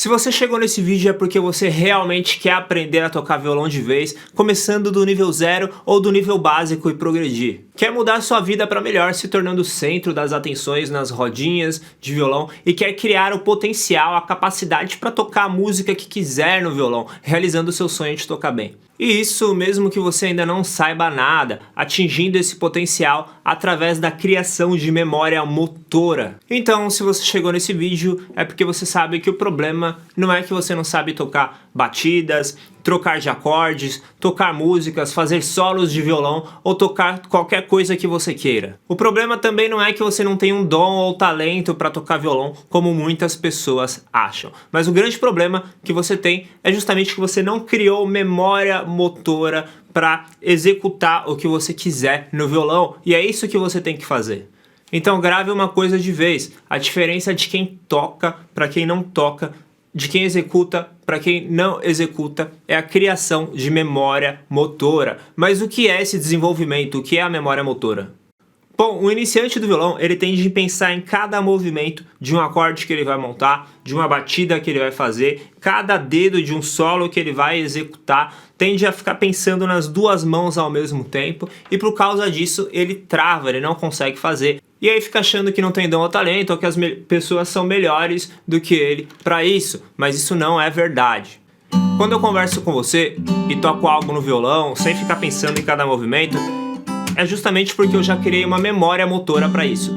Se você chegou nesse vídeo é porque você realmente quer aprender a tocar violão de vez, começando do nível 0 ou do nível básico e progredir. Quer mudar sua vida para melhor, se tornando o centro das atenções nas rodinhas de violão e quer criar o potencial, a capacidade para tocar a música que quiser no violão, realizando o seu sonho de tocar bem. E isso mesmo que você ainda não saiba nada, atingindo esse potencial através da criação de memória motora. Então, se você chegou nesse vídeo, é porque você sabe que o problema não é que você não sabe tocar batidas, trocar de acordes, tocar músicas, fazer solos de violão ou tocar qualquer coisa que você queira. O problema também não é que você não tem um dom ou talento para tocar violão, como muitas pessoas acham. Mas o grande problema que você tem é justamente que você não criou memória motora para executar o que você quiser no violão, e é isso que você tem que fazer. Então grave uma coisa de vez, a diferença de quem toca para quem não toca, de quem executa para quem não executa, é a criação de memória motora. Mas o que é esse desenvolvimento? O que é a memória motora? Bom, o iniciante do violão, ele tende a pensar em cada movimento de um acorde que ele vai montar, de uma batida que ele vai fazer, cada dedo de um solo que ele vai executar, tende a ficar pensando nas duas mãos ao mesmo tempo e por causa disso ele trava, ele não consegue fazer. E aí fica achando que não tem dom ou talento ou que as pessoas são melhores do que ele para isso, mas isso não é verdade. Quando eu converso com você e toco algo no violão, sem ficar pensando em cada movimento, é justamente porque eu já criei uma memória motora para isso,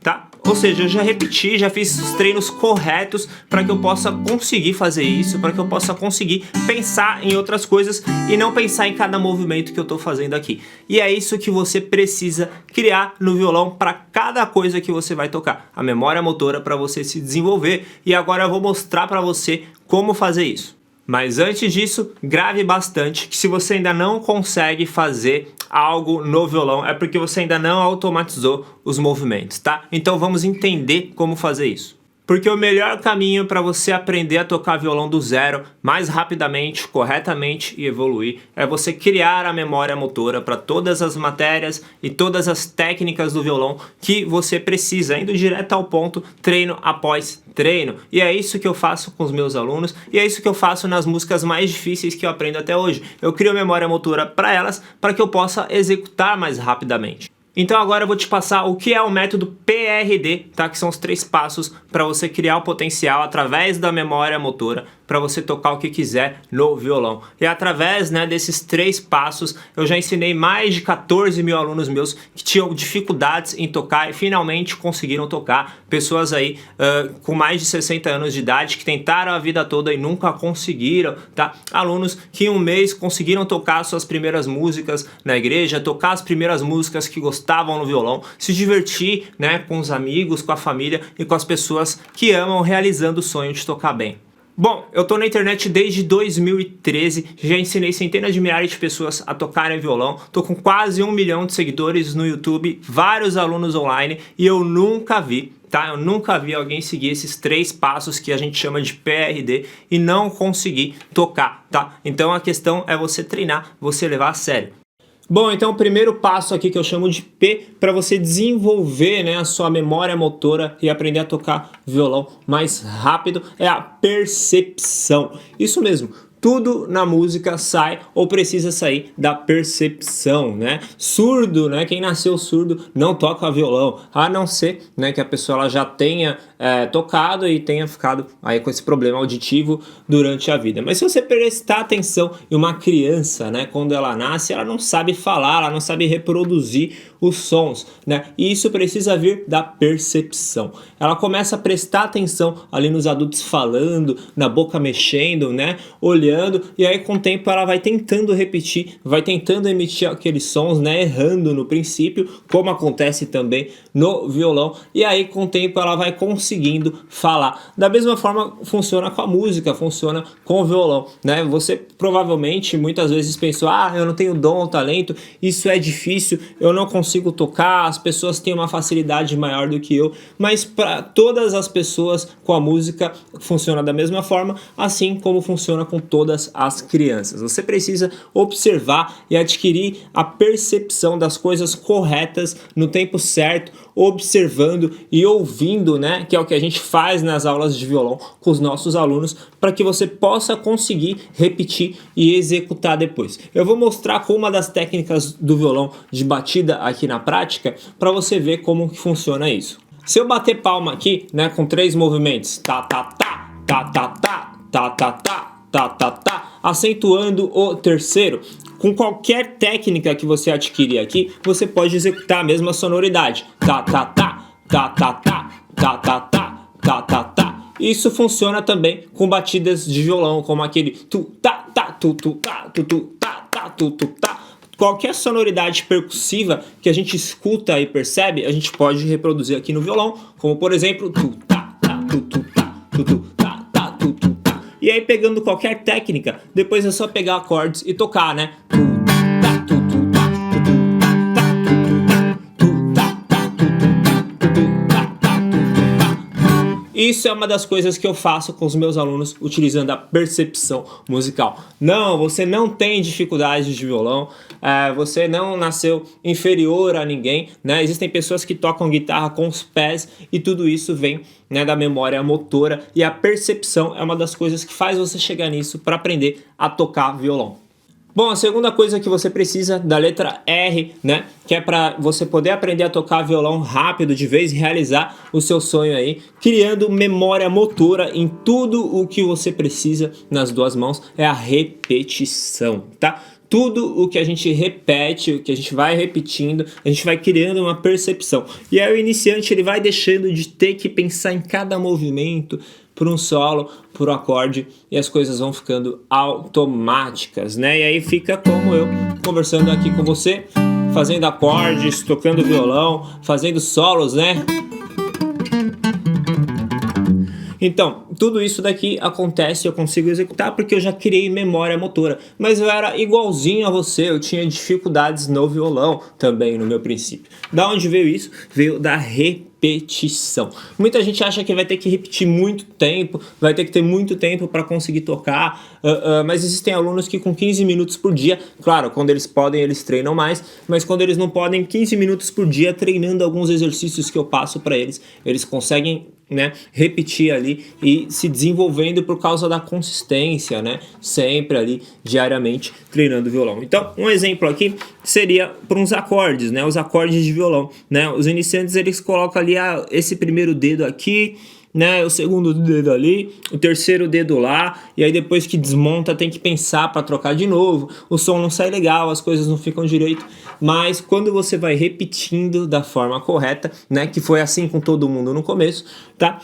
tá? Ou seja, eu já repeti, já fiz os treinos corretos para que eu possa conseguir fazer isso, para que eu possa conseguir pensar em outras coisas e não pensar em cada movimento que eu estou fazendo aqui. E é isso que você precisa criar no violão para cada coisa que você vai tocar. A memória motora para você se desenvolver. E agora eu vou mostrar para você como fazer isso. Mas antes disso, grave bastante, que se você ainda não consegue fazer algo no violão, é porque você ainda não automatizou os movimentos, tá? Então vamos entender como fazer isso. Porque o melhor caminho para você aprender a tocar violão do zero, mais rapidamente, corretamente e evoluir, é você criar a memória motora para todas as matérias e todas as técnicas do violão que você precisa, indo direto ao ponto, treino após treino. E é isso que eu faço com os meus alunos e é isso que eu faço nas músicas mais difíceis que eu aprendo até hoje. Eu crio memória motora para elas, para que eu possa executar mais rapidamente. Então agora eu vou te passar o que é o método PRD, tá? Que são os 3 passos para você criar o potencial através da memória motora para você tocar o que quiser no violão. E através, né, desses 3 passos eu já ensinei mais de 14 mil alunos meus que tinham dificuldades em tocar e finalmente conseguiram tocar. Pessoas aí com mais de 60 anos de idade que tentaram a vida toda e nunca conseguiram, tá? Alunos que em um mês conseguiram tocar suas primeiras músicas na igreja, tocar as primeiras músicas que gostavam no violão, se divertir, né, com os amigos, com a família e com as pessoas que amam, realizando o sonho de tocar bem. Bom, eu tô na internet desde 2013, já ensinei centenas de milhares de pessoas a tocarem violão, tô com quase 1 milhão de seguidores no YouTube, vários alunos online e eu nunca vi, tá? Eu nunca vi alguém seguir esses 3 passos que a gente chama de PRD e não conseguir tocar, tá? Então a questão é você treinar, você levar a sério. Bom, então o primeiro passo aqui que eu chamo de P para você desenvolver, né, a sua memória motora e aprender a tocar violão mais rápido é a percepção. Isso mesmo. Tudo na música sai ou precisa sair da percepção, né? Surdo, né? Quem nasceu surdo não toca violão, a não ser, né, que a pessoa ela já tenha tocado e tenha ficado aí com esse problema auditivo durante a vida. Mas se você prestar atenção em uma criança, né, quando ela nasce, ela não sabe falar, ela não sabe reproduzir os sons, né? E isso precisa vir da percepção. Ela começa a prestar atenção ali nos adultos falando, na boca mexendo, né? Olhando, e aí com o tempo ela vai tentando repetir, vai tentando emitir aqueles sons, né? Errando no princípio, como acontece também no violão, e aí com o tempo ela vai conseguindo falar. Da mesma forma funciona com a música, funciona com o violão, né? Você provavelmente muitas vezes pensou, eu não tenho dom ou talento, isso é difícil, eu não consigo tocar, as pessoas têm uma facilidade maior do que eu, mas para todas as pessoas com a música funciona da mesma forma, assim como funciona com todas as crianças. Você precisa observar e adquirir a percepção das coisas corretas no tempo certo, observando e ouvindo, né? Que é o que a gente faz nas aulas de violão com os nossos alunos, para que você possa conseguir repetir e executar depois. Eu vou mostrar com uma das técnicas do violão de batida aqui na prática, para você ver como que funciona isso. Se eu bater palma aqui, né, com 3 movimentos, tá, tá, tá, tá, tá, tá, tá, tá, tá, tá, tá, tá, acentuando o terceiro, com qualquer técnica que você adquirir aqui, você pode executar a mesma sonoridade. Tá, tá, tá, tá, tá, tá, tá, tá, tá, tá, tá, tá. Isso funciona também com batidas de violão, como aquele tu, tá, tá, tu, tá, tu, tá, tá, tu, tá. Qualquer sonoridade percussiva que a gente escuta e percebe, a gente pode reproduzir aqui no violão, como por exemplo, tu, tá, tá, tu, tá, tu, tá, tá, tu, tá. E aí pegando qualquer técnica, depois é só pegar acordes e tocar, né? Isso é uma das coisas que eu faço com os meus alunos utilizando a percepção musical. Não, você não tem dificuldades de violão, você não nasceu inferior a ninguém, né? Existem pessoas que tocam guitarra com os pés e tudo isso vem, né, da memória motora, e a percepção é uma das coisas que faz você chegar nisso para aprender a tocar violão. Bom, a segunda coisa que você precisa da letra R, né, que é para você poder aprender a tocar violão rápido de vez e realizar o seu sonho aí, criando memória motora em tudo o que você precisa nas duas mãos, é a repetição, tá? Tudo o que a gente repete, o que a gente vai repetindo, a gente vai criando uma percepção. E aí o iniciante ele vai deixando de ter que pensar em cada movimento, por um solo, por um acorde, e as coisas vão ficando automáticas, né? E aí fica como eu conversando aqui com você, fazendo acordes, tocando violão, fazendo solos, né? Então, tudo isso daqui acontece, eu consigo executar porque eu já criei memória motora. Mas eu era igualzinho a você, eu tinha dificuldades no violão também no meu princípio. Da onde veio isso? Veio da repetição. Muita gente acha que vai ter que repetir muito tempo, vai ter que ter muito tempo para conseguir tocar, mas existem alunos que com 15 minutos por dia, claro, quando eles podem eles treinam mais, mas quando eles não podem, 15 minutos por dia treinando alguns exercícios que eu passo para eles, eles conseguem, né, repetir ali e se desenvolvendo por causa da consistência, né, sempre ali diariamente treinando violão. Então, um exemplo aqui seria para uns acordes, né, os acordes de violão, né, os iniciantes eles colocam ali esse primeiro dedo aqui, né, o segundo dedo ali, o terceiro dedo lá, e aí depois que desmonta tem que pensar para trocar de novo, o som não sai legal, as coisas não ficam direito, mas quando você vai repetindo da forma correta, né, que foi assim com todo mundo no começo, tá?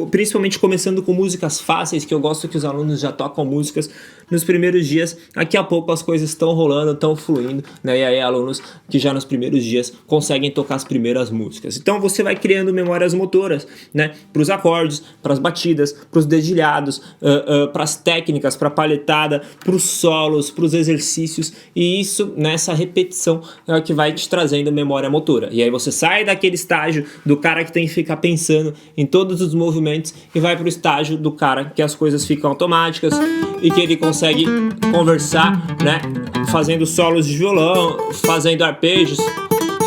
Principalmente começando com músicas fáceis, que eu gosto que os alunos já tocam músicas nos primeiros dias, daqui a pouco as coisas estão rolando, estão fluindo, né? E aí alunos que já nos primeiros dias conseguem tocar as primeiras músicas. Então você vai criando memórias motoras, né? Para os acordes, para as batidas, para os dedilhados, para as técnicas, para a palhetada, para os solos, para os exercícios, e isso, nessa repetição, é o que vai te trazendo memória motora. E aí você sai daquele estágio do cara que tem que ficar pensando em todos os movimentos e vai para o estágio do cara que as coisas ficam automáticas e que ele consegue conversar, né, fazendo solos de violão, fazendo arpejos,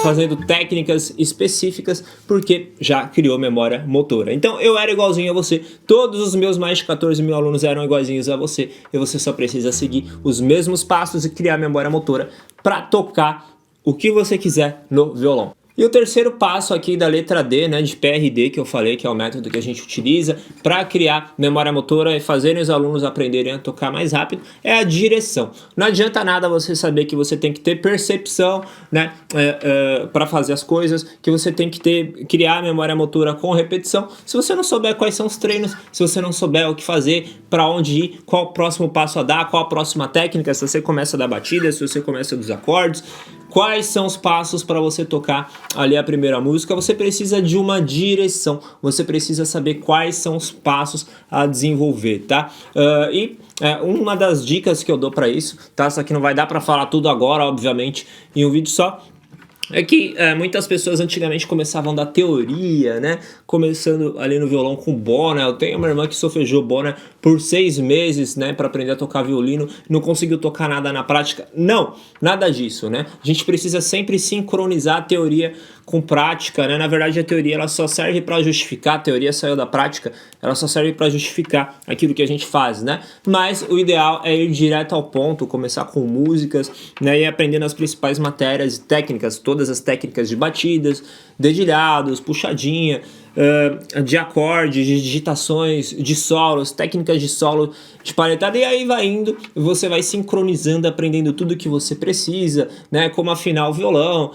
fazendo técnicas específicas, porque já criou memória motora. Então eu era igualzinho a você, todos os meus mais de 14 mil alunos eram igualzinhos a você, e você só precisa seguir os mesmos passos e criar memória motora para tocar o que você quiser no violão. E o terceiro passo aqui da letra D, né, de PRD, que eu falei que é o método que a gente utiliza para criar memória motora e fazerem os alunos aprenderem a tocar mais rápido, é a direção. Não adianta nada você saber que você tem que ter percepção, né, para fazer as coisas, que você tem que criar memória motora com repetição, se você não souber quais são os treinos, se você não souber o que fazer, para onde ir, qual o próximo passo a dar, qual a próxima técnica, se você começa da batida, se você começa dos acordes, quais são os passos para você tocar ali a primeira música, você precisa de uma direção, você precisa saber quais são os passos a desenvolver, tá? Uma das dicas que eu dou para isso, tá? Só que não vai dar para falar tudo agora, obviamente, em um vídeo só, é que muitas pessoas antigamente começavam da teoria, né? Começando ali no violão com bona. Eu tenho uma irmã que solfejou bona por 6 meses, né? Para aprender a tocar violino. Não conseguiu tocar nada na prática. Não, nada disso, né? A gente precisa sempre sincronizar a teoria com prática, né? Na verdade, a teoria ela só serve para justificar, a teoria saiu da prática, ela só serve para justificar aquilo que a gente faz, né? Mas o ideal é ir direto ao ponto, começar com músicas, né? E aprendendo as principais matérias e técnicas, todas as técnicas de batidas, dedilhados, puxadinha, de acordes, de digitações, de solos, técnicas de solo, de palhetada, e aí vai indo, você vai sincronizando, aprendendo tudo que você precisa, né, como afinar o violão,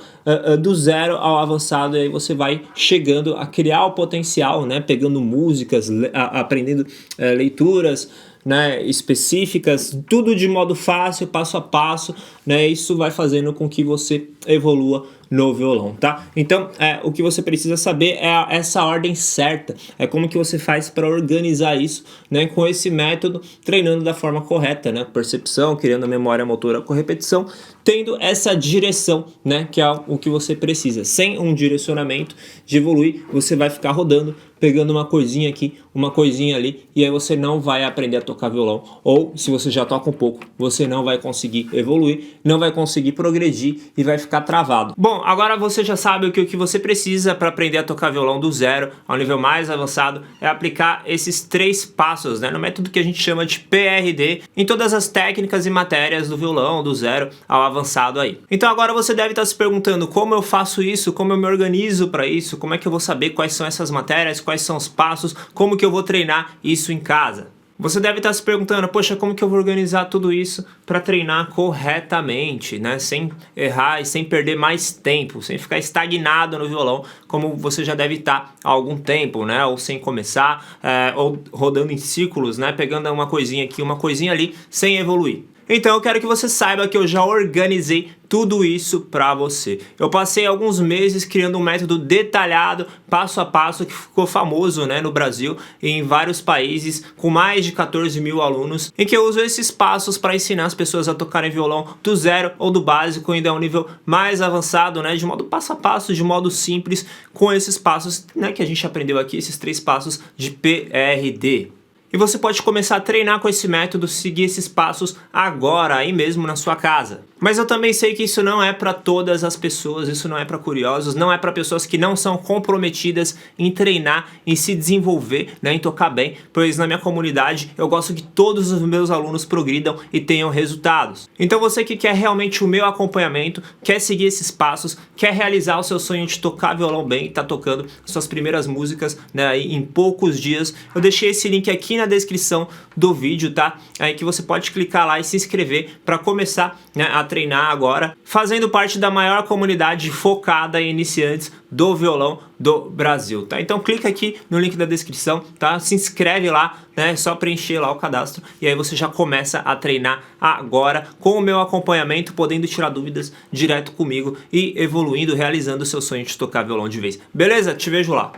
do zero ao avançado, e aí você vai chegando a criar o potencial, né, pegando músicas, aprendendo leituras, né, específicas, tudo de modo fácil, passo a passo, né, isso vai fazendo com que você evolua no violão, tá? Então, o que você precisa saber é essa ordem certa, é como que você faz para organizar isso, né, com esse método, treinando da forma correta, né, percepção, criando a memória motora com repetição, tendo essa direção, né, que é o que você precisa. Sem um direcionamento de evoluir, você vai ficar rodando, pegando uma coisinha aqui, uma coisinha ali, e aí você não vai aprender a tocar violão, ou se você já toca um pouco, você não vai conseguir evoluir, não vai conseguir progredir e vai ficar travado. Bom, agora você já sabe o que você precisa para aprender a tocar violão do zero ao nível mais avançado, é aplicar esses 3 passos, né, no método que a gente chama de PRD, em todas as técnicas e matérias do violão, do zero ao avançado aí. Então agora você deve estar se perguntando como eu faço isso, como eu me organizo para isso, como é que eu vou saber quais são essas matérias, quais são os passos, como que eu vou treinar isso em casa. Você deve estar se perguntando, poxa, como que eu vou organizar tudo isso para treinar corretamente, né? Sem errar e sem perder mais tempo, sem ficar estagnado no violão, como você já deve estar há algum tempo, né? Ou sem começar, ou rodando em círculos, né? Pegando uma coisinha aqui, uma coisinha ali, sem evoluir. Então eu quero que você saiba que eu já organizei tudo isso para você. Eu passei alguns meses criando um método detalhado, passo a passo, que ficou famoso, né, no Brasil e em vários países, com mais de 14 mil alunos, em que eu uso esses passos para ensinar as pessoas a tocarem violão do zero ou do básico, ainda é um nível mais avançado, né, de modo passo a passo, de modo simples, com esses passos, né, que a gente aprendeu aqui, esses 3 passos de PRD. E você pode começar a treinar com esse método, seguir esses passos agora, aí mesmo na sua casa. Mas eu também sei que isso não é para todas as pessoas, isso não é para curiosos, não é para pessoas que não são comprometidas em treinar, em se desenvolver, né, em tocar bem, pois na minha comunidade eu gosto que todos os meus alunos progridam e tenham resultados. Então você que quer realmente o meu acompanhamento, quer seguir esses passos, quer realizar o seu sonho de tocar violão bem, tá tocando suas primeiras músicas, né, aí em poucos dias, eu deixei esse link aqui na descrição do vídeo, tá? Aí que você pode clicar lá e se inscrever para começar, né, a treinar agora, fazendo parte da maior comunidade focada em iniciantes do violão do Brasil, tá? Então clica aqui no link da descrição, tá? Se inscreve lá, né? É só preencher lá o cadastro e aí você já começa a treinar agora com o meu acompanhamento, podendo tirar dúvidas direto comigo e evoluindo, realizando o seu sonho de tocar violão de vez. Beleza? Te vejo lá.